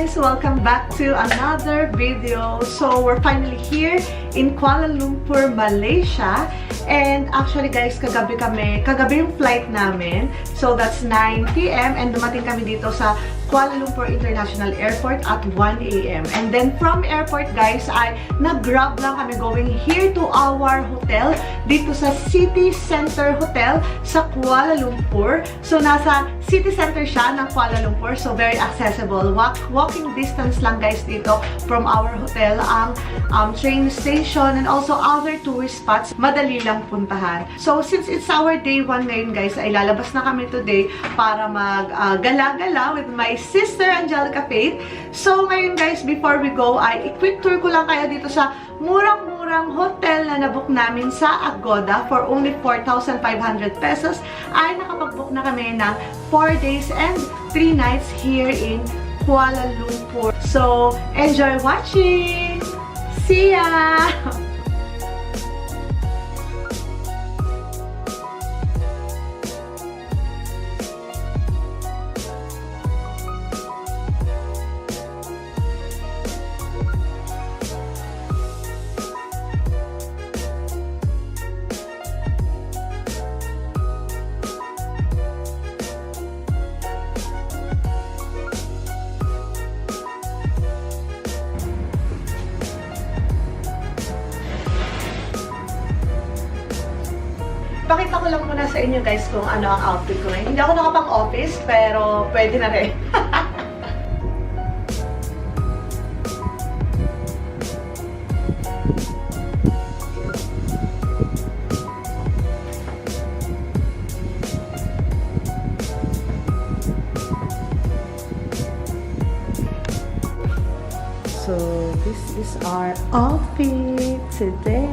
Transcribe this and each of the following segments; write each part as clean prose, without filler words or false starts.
guys! Welcome back to another video. So, we're finally here in Kuala Lumpur, Malaysia. And actually guys, kagabi yung flight namin. So, that's 9 p.m. and dumating kami dito sa Kuala Lumpur International Airport at 1 a.m. And then from airport guys, ay nag-grab lang kami going here to our hotel dito sa City Center Hotel sa Kuala Lumpur. So, nasa city center siya ng Kuala Lumpur. So, very accessible. Walking distance lang guys dito from our hotel ang train station and also other tourist spots. Madali lang puntahan. So, since it's our day 1 ngayon guys, ay lalabas na kami today para mag-gala-gala with my sister Angelica Faith. So, ngayon guys, before we go, ay quick tour ko lang kayo dito sa murang-murang hotel na nabook namin sa Agoda for only 4,500 pesos. Ay nakapag-book na kami ng 4 days and 3 nights here in Kuala Lumpur. So, enjoy watching! See ya! Pakita ko lang muna sa inyo guys kung ano ang outfit ko ngayon. Hindi ako nakapang-office, pero pwede na rin. So, this is our outfit today.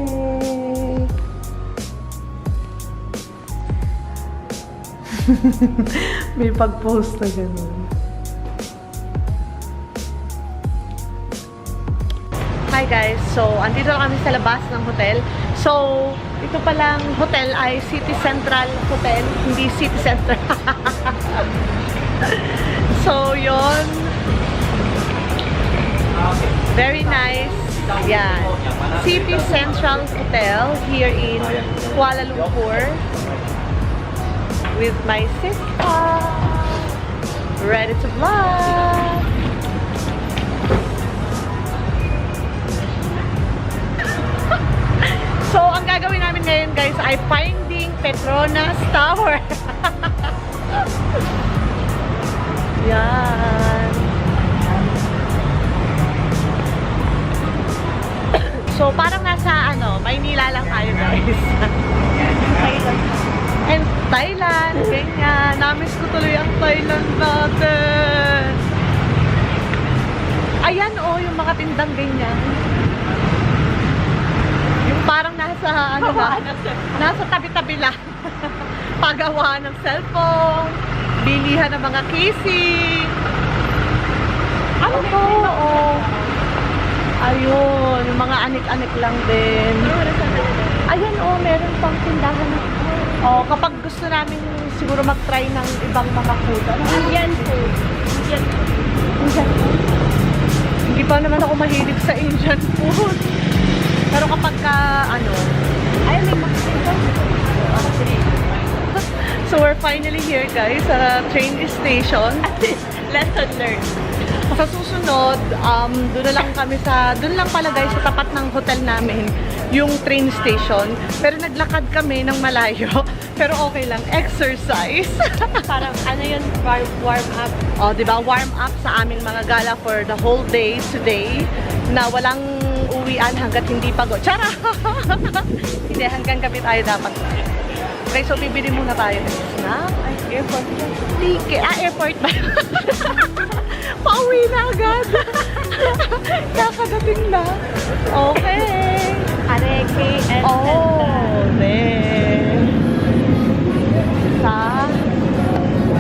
May pag-post na gano'n. Hi guys! So, andito lang kami sa labas ng hotel. So, ito palang hotel ay City Central Hotel, hindi City Center. So, yon. Very nice. Yan. City Central Hotel here in Kuala Lumpur. With my sister, ready to vlog. So, ang gagawin namin ngayon guys ay finding Petronas Tower. Yan. So, parang nasa Maynila lang tayo guys. And Thailand, ganyan. Namiss ko tuloy ang Thailand natin. Ayan yung mga tindang ganyan. Yung parang nasa, nasa tabi-tabi lang. Paggawa ng cellphone, bilihan ng mga casing. Ano to? Ayun, yung mga anik-anik lang din. Ayan meron pang tindahan na. Kapag gusto namin siguro mag-try ng ibang mga food. Indian food. Indian food. Hindi pa naman ako mahilig sa Indian food. Pero kapag ay may makikita. So we're finally here guys sa train station. Lesson learned. Sa susunod, doon lang pala guys sa tapat ng hotel namin yung train station. Pero naglakad kami ng malayo. Pero okay lang, exercise. Parang yun, warm up. Diba? Warm up sa aming mga gala for the whole day today. Na walang uwian hanggat hindi pagod. Tara! Hindi, hanggang gabi tayo dapat. Okay, so bibili muna tayo ng snack. Airport. Airport ba? Pauwi na agad. Kakadating na. Okay. Areke and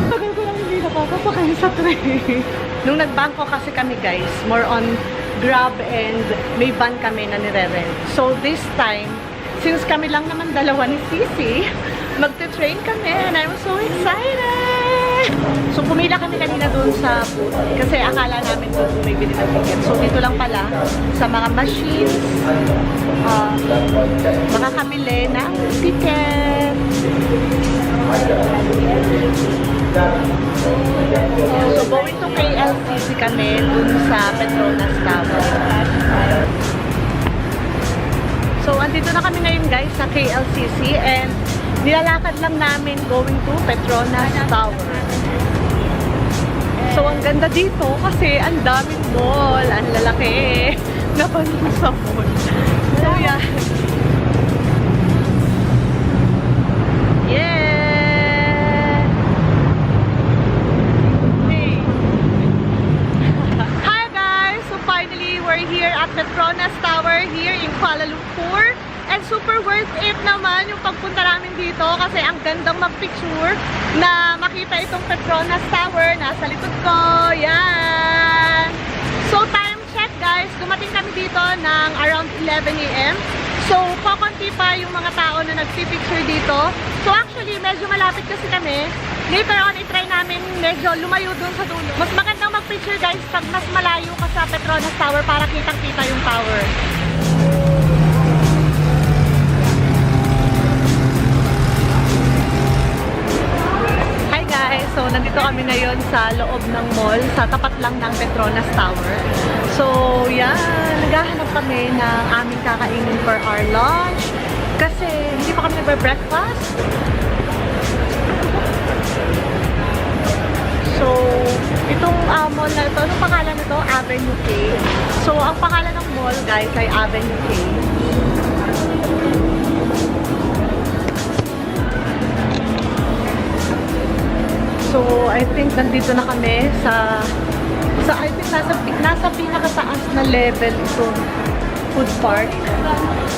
tagal ko lang hindi nakakasakay sa train. Nung nagbangko kasi kami guys, more on Grab and may van kami na nire-rent. So this time, since kami lang naman dalawa ni Sisi, magte-train kami and I'm so excited! So, pumila kami kanina doon sa booth kasi akala namin doon bumibili ng ticket. So, dito lang pala sa mga machines makakabili ng ticket. So, going to KLCC kami dun sa Petronas Tower. So, andito na kami ngayon guys sa KLCC and nilalakad lang namin going to Petronas Tower. So, ang ganda dito kasi ang daming mall, ang lalaki na panong sa mall. So, yeah. Yeah! Hey! Hi guys! So, finally, we're here at Petronas Tower here in Kuala Lumpur. And super worth it naman yung pagpunta namin dito kasi ang gandang mag-picture na makita itong Petronas Tower. Nasa likod ko. Yan! So, time check guys. Dumating kami dito ng around 11 AM. So, kukunti pa yung mga tao na nagpipicture dito. So, actually, medyo malapit kasi kami. Later on, itry namin medyo lumayo dun sa dulo. Mas magandang mag-picture guys pag mas malayo ka sa Petronas Tower para kitang-kita yung tower. So, nandito kami ngayon sa loob ng mall, sa tapat lang ng Petronas Tower. So, yan, naghahanap kami ng aming kakainin for our lunch. Kasi, hindi pa kami nagbe-breakfast. So, itong mall na ito, anong pangalan nito? Avenue K. So, ang pangalan ng mall, guys, ay Avenue K. So, I think nandito na kami sa I think nasa pinakataas na level itong food park.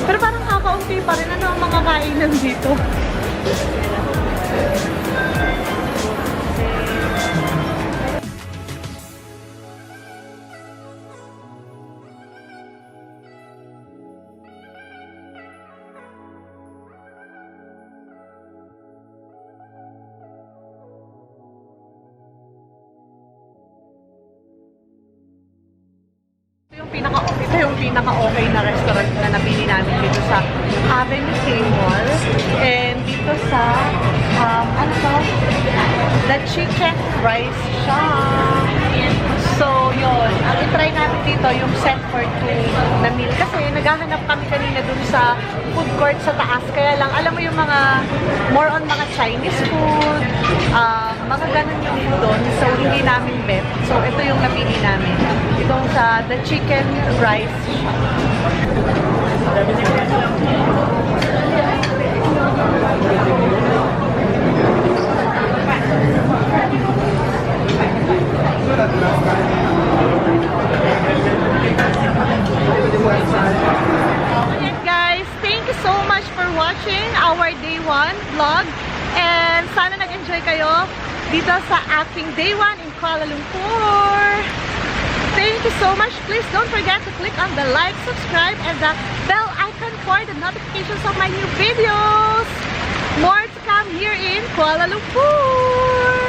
Pero parang kakaunti pa rin. Ano ang mga kainan dito? Ito yung pinaka-okay na restaurant na napili namin dito sa Avenue K Mall. And dito sa, ano to? The Chicken Rice Shop. So, yun. Ang itry namin dito, yung set for 2 na meal. Kasi naghahanap kami kanina dun sa food court sa taas. Kaya lang, alam mo yung mga, more on mga Chinese food, mga ganun yung doon. So, hindi namin bet. So, ito yung napili namin. Itong sa The Chicken Rice Shop. Alright guys, thank you so much for watching our day 1 vlog. And sana nag-enjoy kayo dito sa aking day 1 in Kuala Lumpur. Thank you so much. Please don't forget to click on the like, subscribe, and the bell icon for the notifications of my new videos. More to come here in Kuala Lumpur.